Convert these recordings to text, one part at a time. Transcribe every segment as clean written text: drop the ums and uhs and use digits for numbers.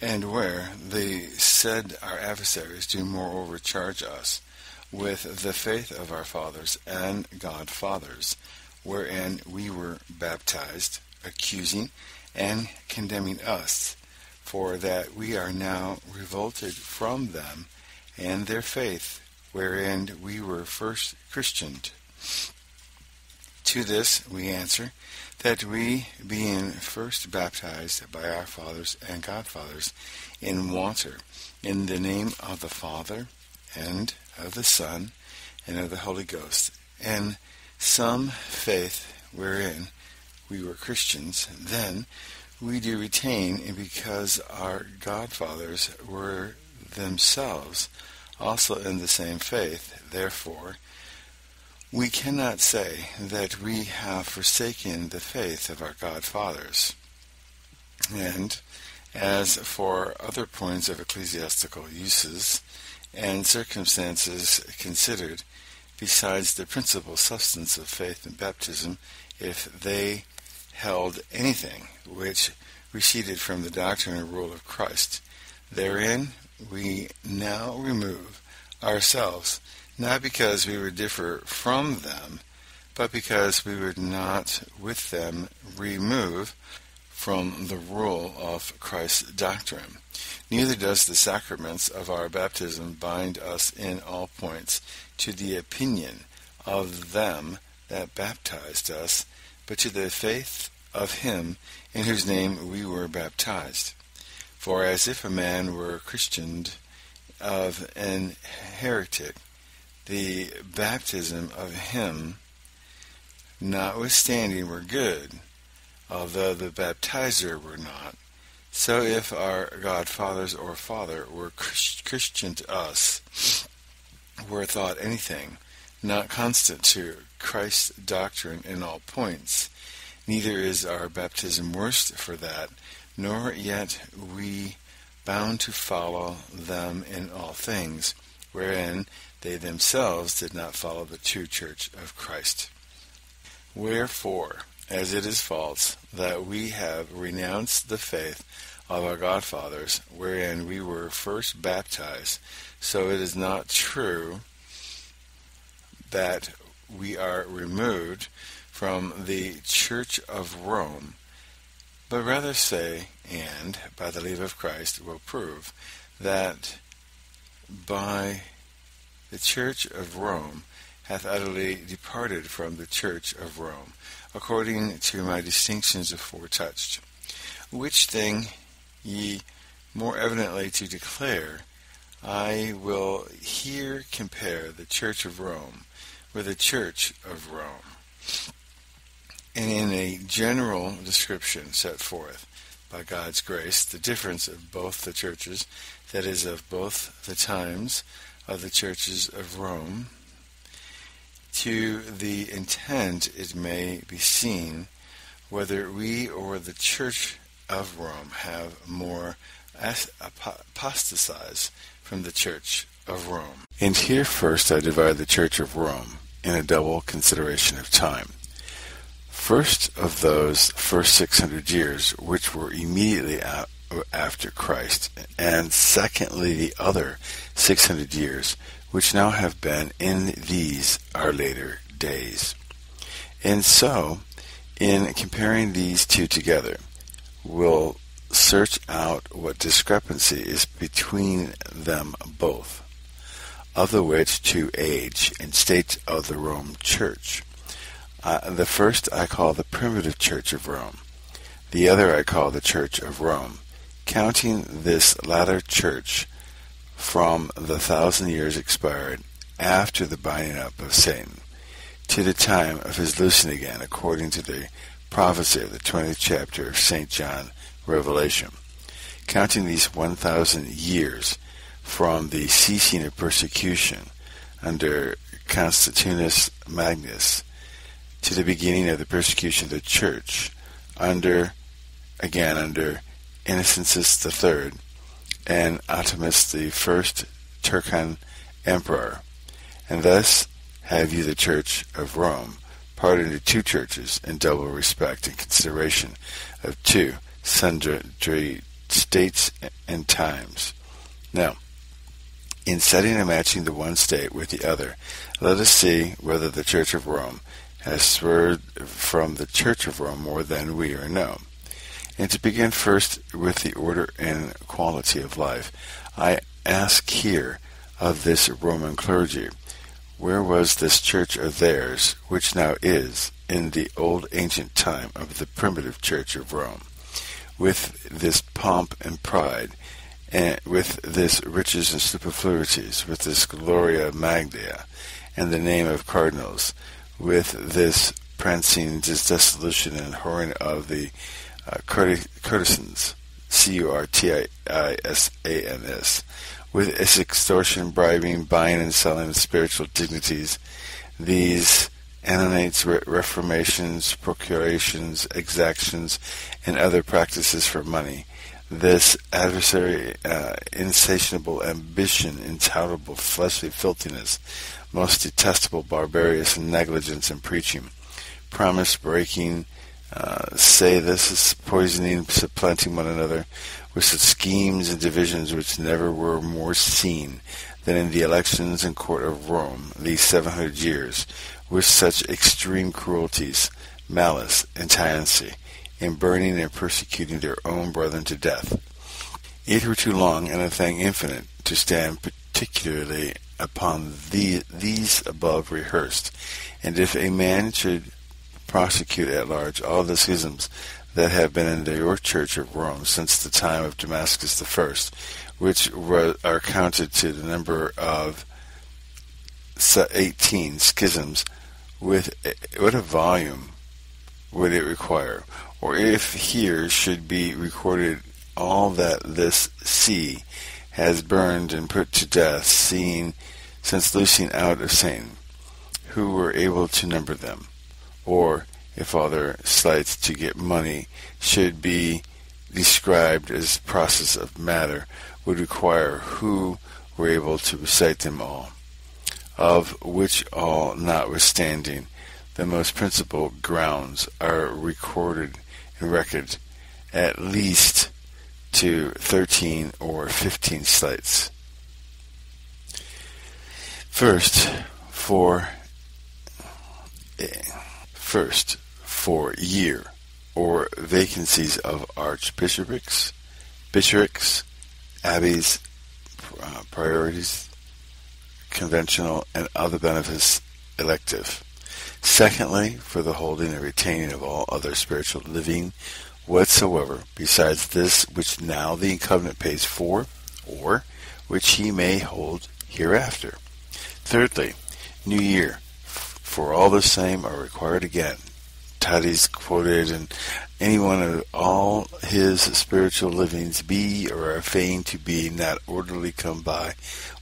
And where the said our adversaries do moreover charge us with the faith of our fathers and godfathers, wherein we were baptized, accusing and condemning us, for that we are now revolted from them and their faith, wherein we were first Christianed. To this we answer, that we, being first baptized by our fathers and godfathers in water, in the name of the Father, and of the Son, and of the Holy Ghost, and some faith wherein we were Christians, then we do retain, because our godfathers were themselves also in the same faith. Therefore, we cannot say that we have forsaken the faith of our godfathers. And as for other points of ecclesiastical uses and circumstances considered, besides the principal substance of faith and baptism, if they held anything which receded from the doctrine and rule of Christ, therein we now remove ourselves, not because we would differ from them, but because we would not with them remove from the rule of Christ's doctrine. Neither does the sacraments of our baptism bind us in all points to the opinion of them that baptized us, but to the faith of him in whose name we were baptized. For as if a man were christened of an heretic, the baptism of him notwithstanding were good, although the baptizer were not. So if our godfathers or father were Christian to us, were thought anything not constant to Christ's doctrine in all points, neither is our baptism worse for that, nor yet we bound to follow them in all things, wherein they themselves did not follow the true church of Christ. Wherefore, as it is false that we have renounced the faith of our godfathers, wherein we were first baptized, so it is not true that we are removed from the Church of Rome, but rather say, and by the leave of Christ will prove, that by the Church of Rome hath utterly departed from the Church of Rome, according to my distinctions aforetouched, which thing ye more evidently to declare, I will here compare the Church of Rome with the Church of Rome, and in a general description set forth by God's grace the difference of both the churches, that is, of both the times of the churches of Rome, to the intent it may be seen whether we or the Church of Rome have more apostatized from the Church of Rome. And here first I divide the Church of Rome in a double consideration of time. First, of those first 600 years which were immediately after Christ, and secondly the other 600 years which now have been in these our later days. And so, in comparing these two together, we'll search out what discrepancy is between them both, of the which two age and state of the Rome Church. The first I call the primitive Church of Rome, the other I call the Church of Rome, counting this latter church from the 1,000 years expired after the binding up of Satan to the time of his loosing again, according to the prophecy of the 20th chapter of St. John Revelation, counting these 1,000 years from the ceasing of persecution under Constantinus Magnus to the beginning of the persecution of the church under Innocentius III and Ottomus the first Turkan emperor. And thus have you the Church of Rome parted into two churches in double respect and consideration of two sundry states and times. Now, in setting and matching the one state with the other, let us see whether the Church of Rome has swerved from the Church of Rome more than we or no. And to begin first with the order and quality of life, I ask here of this Roman clergy, where was this church of theirs, which now is, in the old ancient time of the primitive Church of Rome, with this pomp and pride, and with this riches and superfluities, with this gloria magna, and the name of cardinals, with this prancing, this dissolution and whoring of the courtesans, curtisans, with its extortion, bribing, buying and selling of spiritual dignities, these annonates, reformations, procurations, exactions, and other practices for money, this adversary, insatiable ambition, intolerable fleshly filthiness, most detestable, barbarous negligence in preaching, promise breaking, say this is poisoning, supplanting one another, with such schemes and divisions which never were more seen than in the elections and court of Rome these 700 years, with such extreme cruelties, malice, and tyranny, in burning and persecuting their own brethren to death. It were too long and a thing infinite to stand particularly upon these above rehearsed, and if a man should prosecute at large all the schisms that have been in your Church of Rome since the time of Damascus I, which are counted to the number of 18 schisms, what a volume would it require? Or if here should be recorded all that this sea has burned and put to death, since loosing out of Satan, who were able to number them? Or if all their sleights to get money should be described as process of matter, would require who were able to recite them all, of which all notwithstanding the most principal grounds are recorded and reckoned at least to 13 or 15 sleights. First, for year, or vacancies of archbishoprics, bishoprics, abbeys, priorities, conventional, and other benefices elective. Secondly, for the holding and retaining of all other spiritual living whatsoever, besides this which now the covenant pays for, or which he may hold hereafter. Thirdly, New Year, for all the same are required again. Taddy's quoted, and any one of all his spiritual livings be or are fain to be not orderly come by,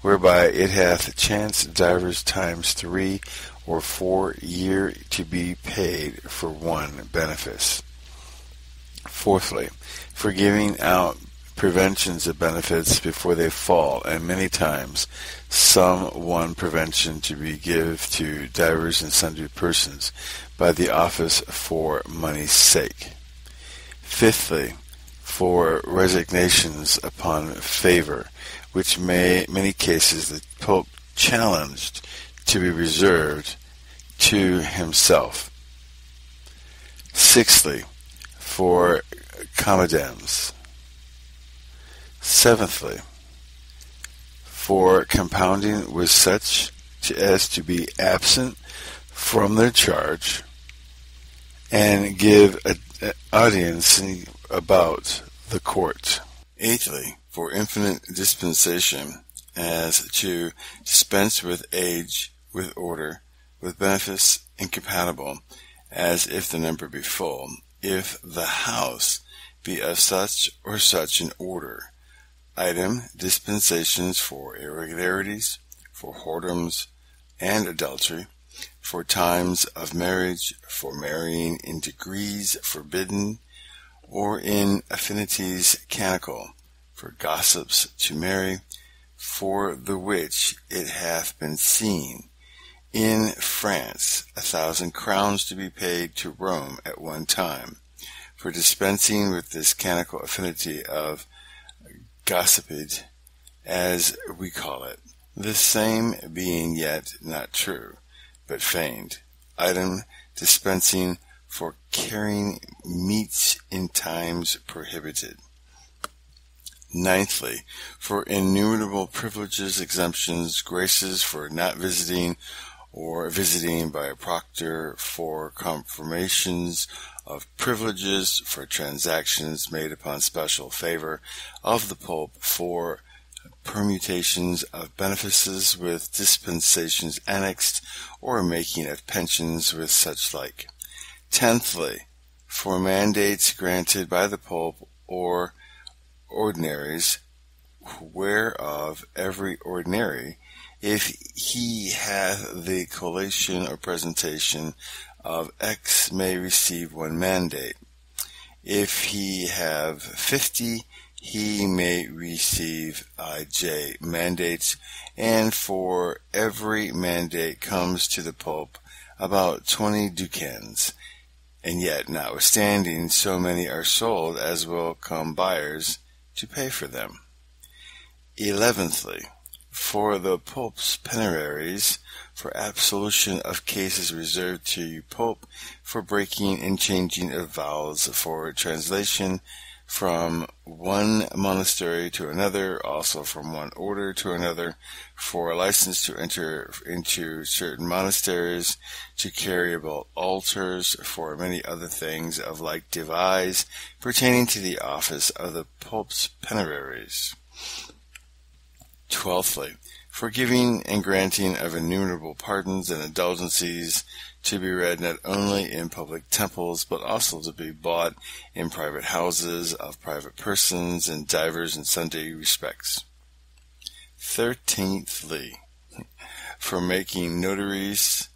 whereby it hath chanced divers times 3 or 4 year to be paid for one benefice. Fourthly, for giving out preventions of benefits before they fall, and many times some one prevention to be give to divers and sundry persons by the office for money's sake. Fifthly, for resignations upon favor, which many cases the Pope challenged to be reserved to himself. Sixthly, for commodams. Seventhly, for compounding with such as to be absent from their charge, and give an audience about the court. Eighthly, for infinite dispensation, as to dispense with age, with order, with benefice incompatible, as if the number be full, if the house be of such or such an order. Item, dispensations for irregularities, for whoredoms and adultery, for times of marriage, for marrying in degrees forbidden, or in affinities canonical, for gossips to marry, for the which it hath been seen in France 1,000 crowns to be paid to Rome at one time, for dispensing with this canonical affinity of gossiped, as we call it, the same being yet not true, but feigned. Item, dispensing for carrying meats in times prohibited. Ninthly, for innumerable privileges, exemptions, graces for not visiting or visiting by a proctor, for confirmations of privileges, for transactions made upon special favor of the Pope, for permutations of benefices with dispensations annexed, or making of pensions with such like. Tenthly, for mandates granted by the Pope or ordinaries, whereof every ordinary, if he hath the collation or presentation of X, may receive one mandate. If he have 50, he may receive IJ mandates, and for every mandate comes to the Pope about 20 ducats. And yet, notwithstanding, so many are sold as will come buyers to pay for them. 11thly, for the Pope's penaries, for absolution of cases reserved to Pope, for breaking and changing of vows, for translation from one monastery to another, also from one order to another, for a license to enter into certain monasteries, to carry about altars, for many other things of like devise, pertaining to the office of the Pope's penaries. 12thly, for giving and granting of innumerable pardons and indulgences, to be read not only in public temples, but also to be bought in private houses of private persons in divers and sundry respects. 13thly, for making notaries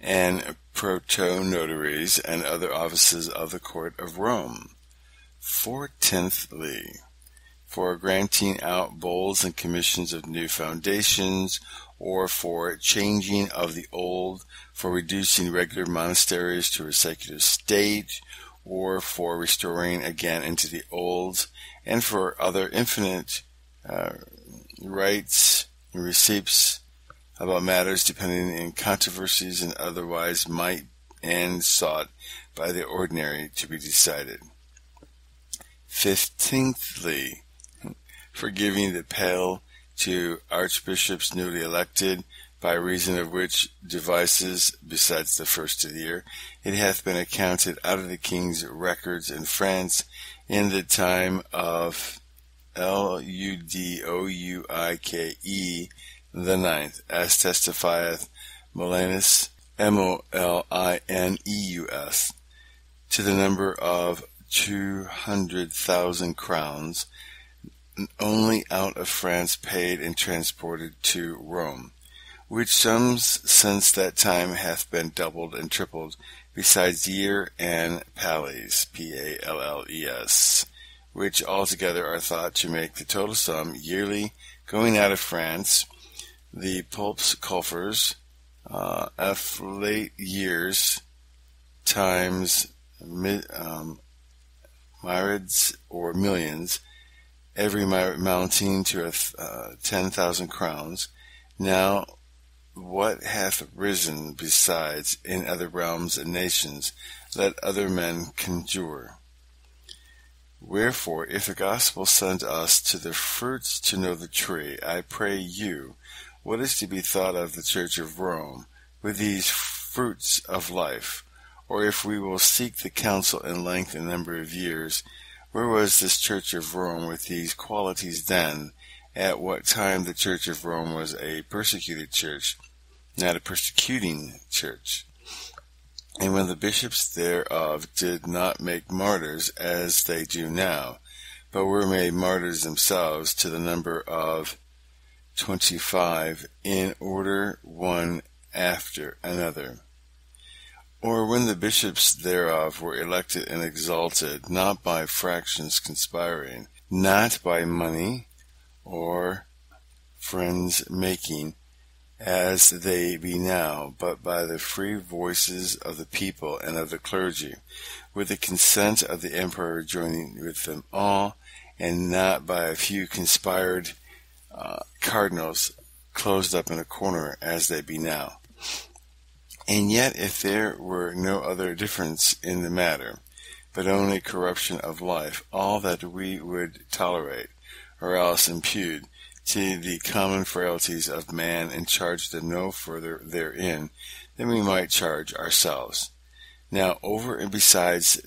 and proto-notaries and other offices of the court of Rome. 14thly, for granting out bulls and commissions of new foundations, or for changing of the old, for reducing regular monasteries to a secular state, or for restoring again into the old, and for other infinite rights and receipts about matters depending in controversies and otherwise might and sought by the ordinary to be decided. 15thly, for giving the pale to archbishops newly elected, by reason of which devices, besides the first of the year, it hath been accounted out of the king's records in France in the time of Ludouike the ninth, as testifieth Molinus, Molineus, to the number of 200,000 crowns, only out of France paid and transported to Rome, which sums since that time hath been doubled and tripled, besides year and pallies, Palles, which altogether are thought to make the total sum yearly going out of France, the Pope's coffers, of late years, times myriads or millions, every mounting to 10,000 crowns. Now, what hath risen besides in other realms and nations, let other men conjure. Wherefore, if the gospel send us to the fruits to know the tree, I pray you, what is to be thought of the Church of Rome with these fruits of life? Or if we will seek the counsel in length and number of years, where was this Church of Rome with these qualities then, at what time the Church of Rome was a persecuted church, not a persecuting church? And when the bishops thereof did not make martyrs as they do now, but were made martyrs themselves to the number of 25 in order one after another. Or when the bishops thereof were elected and exalted, not by fractions conspiring, not by money or friends making, as they be now, but by the free voices of the people and of the clergy, with the consent of the emperor joining with them all, and not by a few conspired cardinals closed up in a corner as they be now. And yet, if there were no other difference in the matter, but only corruption of life, all that we would tolerate, or else impute to the common frailties of man, and charge them no further therein than we might charge ourselves. Now, over and besides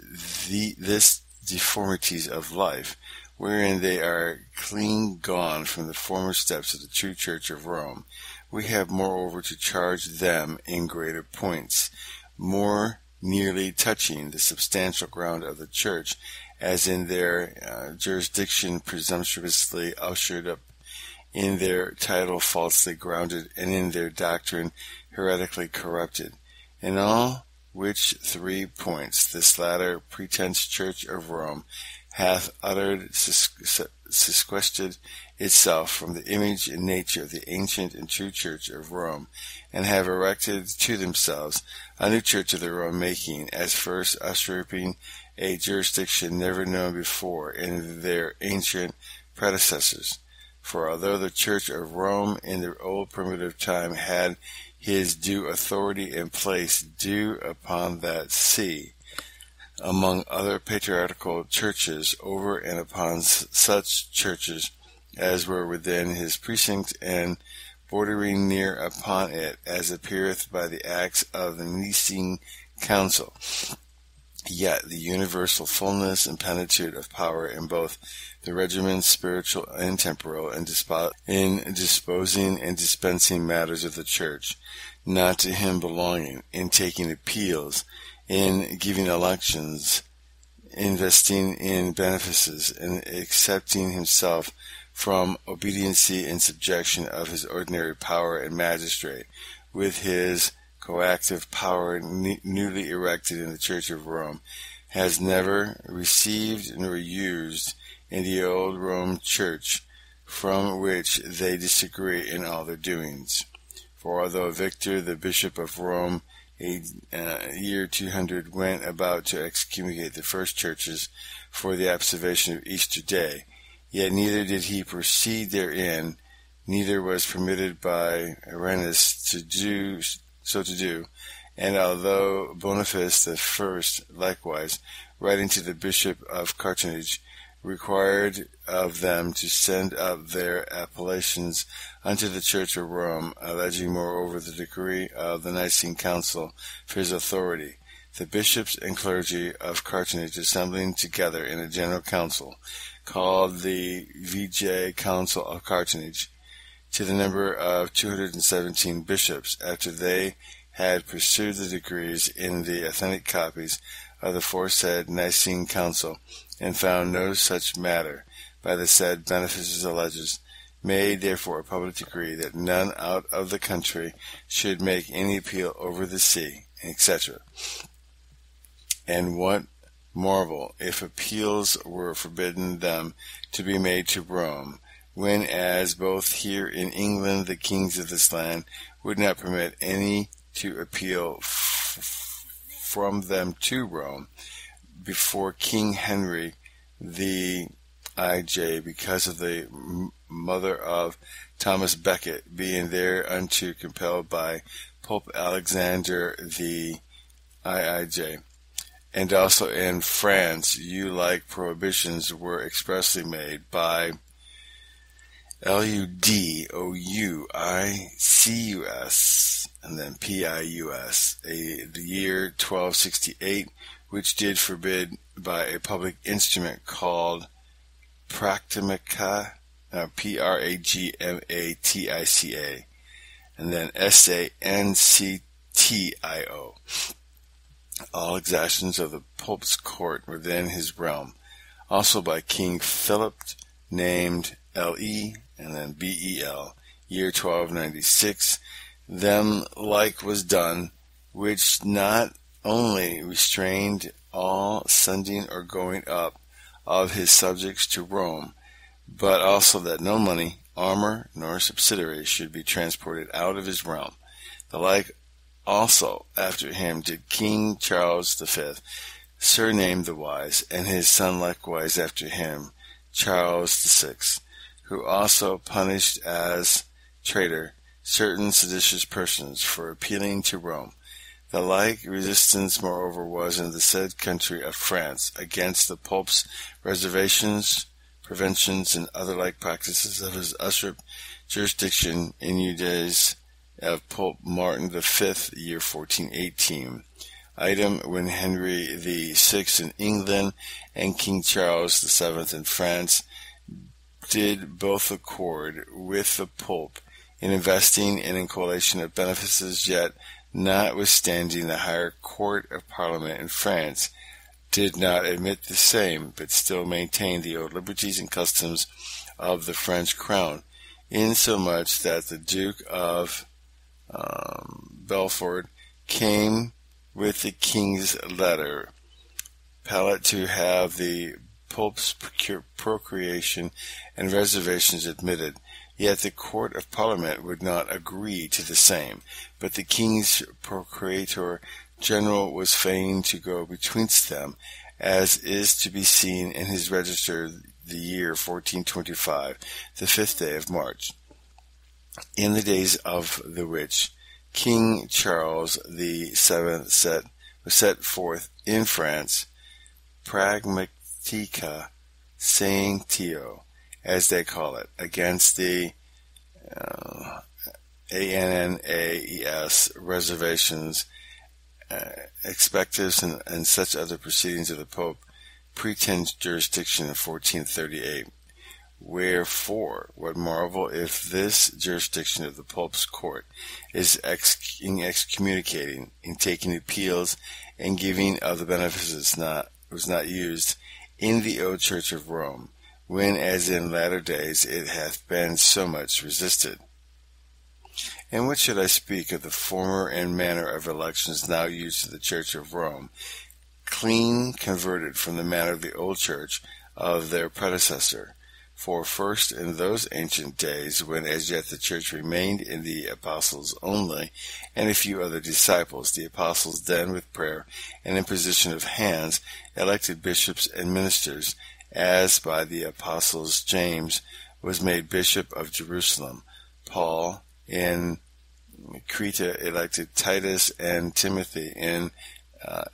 this deformities of life, wherein they are clean gone from the former steps of the true Church of Rome, we have moreover to charge them in greater points, more nearly touching the substantial ground of the Church, as in their jurisdiction presumptuously ushered up, in their title falsely grounded, and in their doctrine heretically corrupted. In all which 3 points this latter pretense Church of Rome hath uttered sequestered itself from the image and nature of the ancient and true Church of Rome, and have erected to themselves a new church of their own making, as first usurping a jurisdiction never known before in their ancient predecessors. For although the Church of Rome in the old primitive time had his due authority and place due upon that sea, among other patriarchal churches, over and upon such churches as were within his precinct and bordering near upon it, as appeareth by the acts of the Nicene Council, yet the universal fullness and plenitude of power in both the regiments spiritual and temporal, in disposing and dispensing matters of the Church, not to him belonging, in taking appeals, in giving elections, investing in benefices, and accepting himself from obediency and subjection of his ordinary power and magistrate, with his coactive power newly erected in the Church of Rome, has never received nor used in the old Rome Church, from which they disagree in all their doings. For although Victor, the Bishop of Rome, year 200, went about to excommunicate the first churches for the observation of Easter Day, yet neither did he proceed therein, neither was permitted by Irenaeus to do, and although Boniface the First, likewise, writing to the Bishop of Carthage, required of them to send up their appellations unto the Church of Rome, alleging moreover the decree of the Nicene Council for his authority, the bishops and clergy of Carthage assembling together in a general council, called the Vigae Council of Carthage, to the number of 217 bishops, after they had pursued the decrees in the authentic copies of the foresaid Nicene Council, and found no such matter by the said benefices alleged, made therefore a public decree that none out of the country should make any appeal over the sea, etc. And what marvel if appeals were forbidden them to be made to Rome, when as both here in England the kings of this land would not permit any to appeal from them to Rome, before King Henry the I.J., because of the mother of Thomas Becket, being thereunto compelled by Pope Alexander the I.J. And also in France, like prohibitions were expressly made by Ludouicus, and then Pius, the year 1268, which did forbid by a public instrument called Pragmatica, Pragmatica, and then Sanctio. All exactions of the Pope's court were then his realm. Also by King Philip, named L.E., and then B.E.L., year 1296, them like was done, which not only restrained all sending or going up of his subjects to Rome, but also that no money, armor, nor subsidiary should be transported out of his realm. The like also after him did King Charles V, surnamed the Wise, and his son likewise after him, Charles VI, who also punished as traitor certain seditious persons for appealing to Rome. The like resistance, moreover, was in the said country of France against the Pope's reservations, preventions, and other like practices of his usurped jurisdiction in the days of Pope Martin V, year 1418. Item, when Henry VI in England and King Charles VII in France did both accord with the Pope in investing in a coalition of benefices, yet notwithstanding the higher court of Parliament in France did not admit the same, but still maintained the old liberties and customs of the French crown, insomuch that the Duke of Belfort came with the king's letter pallet to have the Pope's procreation and reservations admitted. Yet the court of Parliament would not agree to the same, but the king's procurator general was fain to go betwixt them, as is to be seen in his register the year 1425, the 5th day of March, in the days of the which King Charles VII was set forth in France Pragmatica Sanctio, as they call it, against the ANNAES reservations, expectives, and such other proceedings of the Pope pretends jurisdiction in 1438. Wherefore, what marvel if this jurisdiction of the Pope's court is in excommunicating, in taking appeals, and giving of the benefices was not used in the old Church of Rome, when as in latter days it hath been so much resisted. And what should I speak of the former and manner of elections now used in the Church of Rome, clean converted from the manner of the old Church of their predecessor? For first, in those ancient days, when as yet the Church remained in the apostles only, and a few other disciples, the apostles then, with prayer and imposition of hands, elected bishops and ministers, as by the apostles James was made bishop of Jerusalem. Paul in Crete elected Titus and Timothy in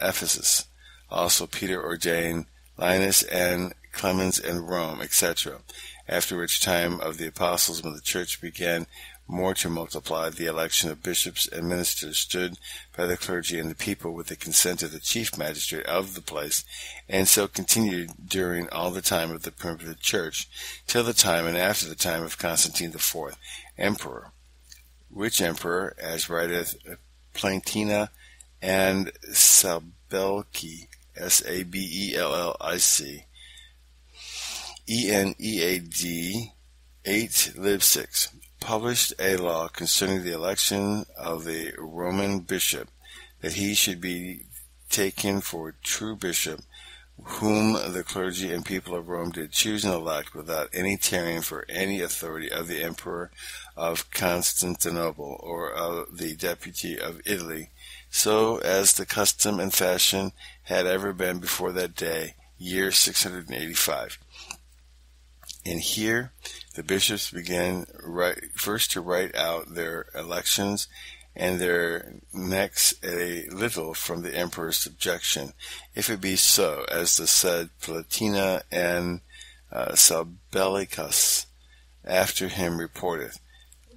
Ephesus. Also Peter ordained Linus and Clemens in Rome, etc. After which time of the apostles, when the church began more to multiply, the election of bishops and ministers stood by the clergy and the people with the consent of the chief magistrate of the place, and so continued during all the time of the primitive church, till the time and after the time of Constantine IV, emperor, which emperor, as writeth Platina and Sabellici, Sabellic, Enead 8 lib 6, published a law concerning the election of the Roman bishop, that he should be taken for a true bishop, whom the clergy and people of Rome did choose and elect, without any tarrying for any authority of the emperor of Constantinople, or of the deputy of Italy, so as the custom and fashion had ever been before that day, year 685. And here the bishops began first to write out their elections, and their necks a little from the emperor's subjection, if it be so, as the said Platina and Sabellicus after him reporteth.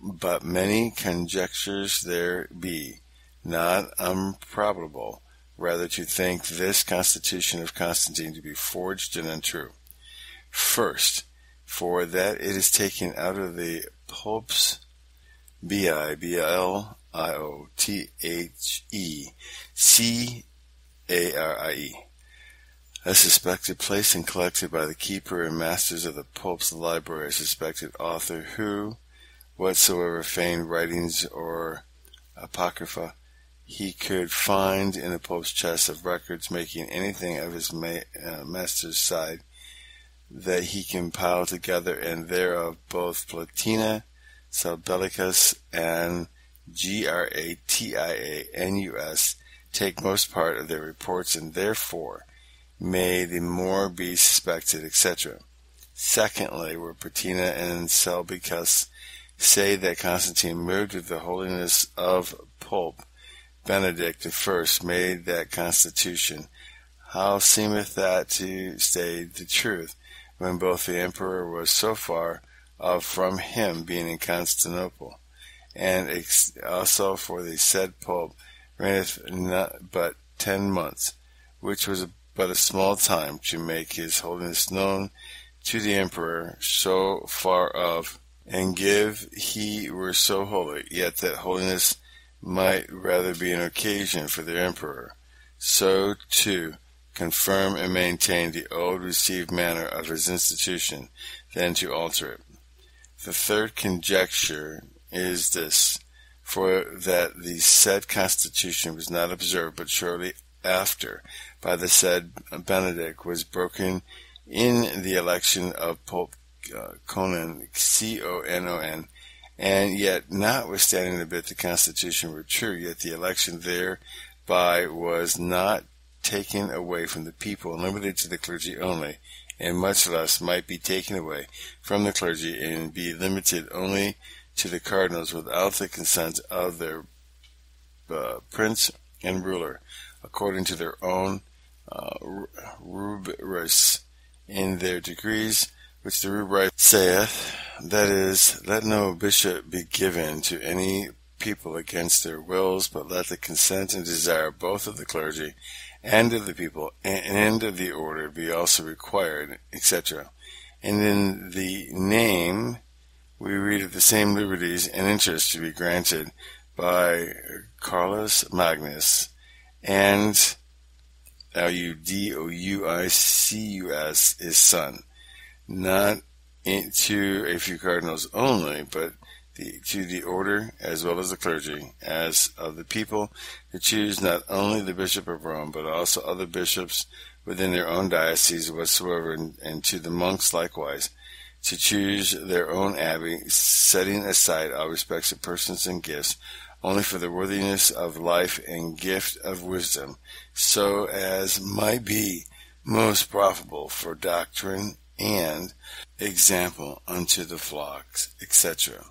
But many conjectures there be, not improbable, rather to think this constitution of Constantine to be forged and untrue. First, for that it is taken out of the Pope's Bibliothecarie, a suspected place and collected by the keeper and masters of the Pope's library, a suspected author, who, whatsoever feigned writings or apocrypha he could find in the Pope's chest of records, making anything of his master's side, that he compiled together, and thereof both Platina, Sabellicus, and Gratianus take most part of their reports, and therefore may the more be suspected, etc. Secondly, were Patina and Selbicus say that Constantine, moved with the holiness of Pope Benedict I, made that constitution. How seemeth that to say the truth, when both the emperor was so far off from him, being in Constantinople, and also for the said Pope reigneth not but 10 months, which was but a small time to make his holiness known to the emperor so far off, and give he were so holy, yet that holiness might rather be an occasion for the emperor, so to confirm and maintain the old received manner of his institution, than to alter it. The third conjecture is this, for that the said constitution was not observed but shortly after by the said Benedict, was broken in the election of Pope Conon, Conon, and yet notwithstanding the bit the constitution were true, yet the election thereby was not taken away from the people and limited to the clergy only, and much less might be taken away from the clergy and be limited only to the cardinals without the consent of their prince and ruler, according to their own rubrics in their decrees, which the rubric saith, that is, let no bishop be given to any people against their wills, but let the consent and desire both of the clergy and of the people and of the order be also required, etc. And in the name we read of the same liberties and interests to be granted by Carlos Magnus and Ludouicus, his son, not to a few cardinals only, but to the order as well as the clergy, as of the people, to choose not only the Bishop of Rome, but also other bishops within their own diocese whatsoever, and to the monks likewise, to choose their own abbey, setting aside all respects of persons and gifts, only for the worthiness of life and gift of wisdom, so as might be most profitable for doctrine and example unto the flocks, etc.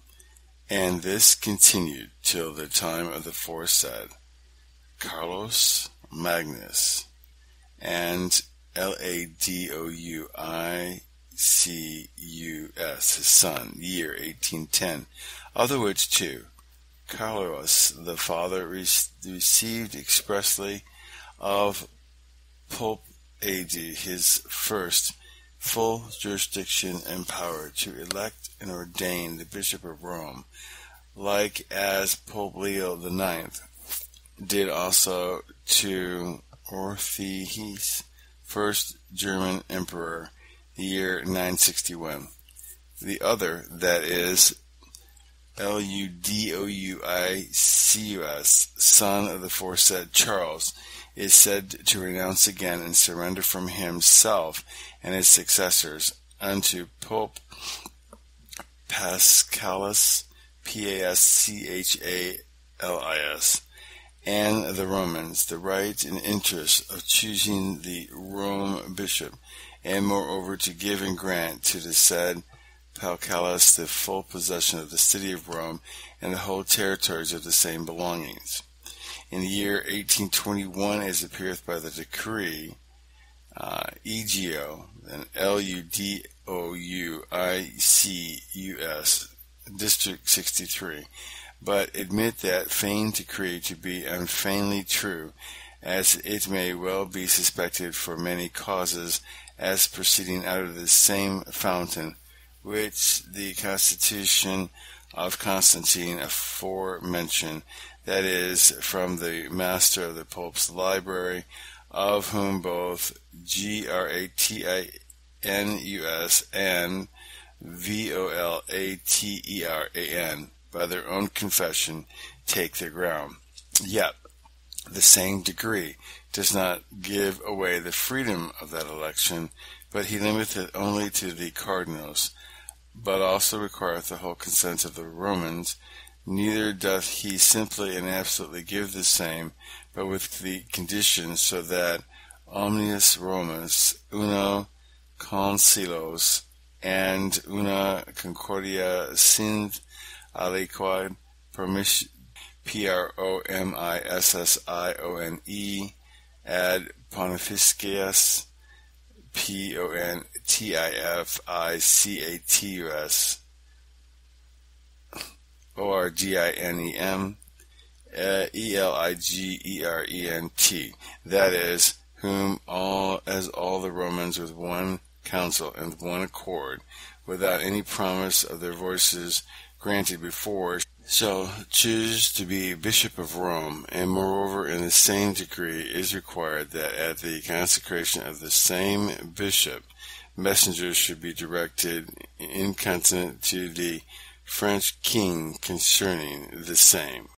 And this continued till the time of the foresaid Carlos Magnus and Ludouicus, his son, year 1810, of the which two Carlos the father received expressly of Pope AD his first full jurisdiction and power to elect and ordain the Bishop of Rome, like as Pope Leo IX did also to Orthies, first German emperor, the year 961. The other, that is, Ludouicus, son of the foresaid Charles, is said to renounce again and surrender from himself and his successors unto Pope Paschalis, Paschalis, and the Romans, the right and interest of choosing the Rome bishop, and moreover to give and grant to the said Paschalis the full possession of the city of Rome and the whole territories of the same belongings. In the year 1821, as appeareth by the decree Egio, and Ludouicus, District 63, but admit that feigned decree to be unfeignedly true, as it may well be suspected for many causes, as proceeding out of the same fountain, which the constitution of Constantine aforementioned, that is, from the master of the Pope's library, of whom both Gratinus and Volateran, by their own confession, take their ground. Yet, the same degree does not give away the freedom of that election, but he limiteth it only to the cardinals, but also requireth the whole consent of the Romans. Neither doth he simply and absolutely give the same, but with the conditions, so that omnius Romus uno consilos and una concordia sind aliquod promissione ad pontificatus pontificatus orginem eliggerent, that is, whom all the Romans with one counsel and with one accord, without any promise of their voices granted before, shall choose to be Bishop of Rome. And moreover, in the same decree is required that at the consecration of the same bishop, messengers should be directed incontinent to the French king concerning the same.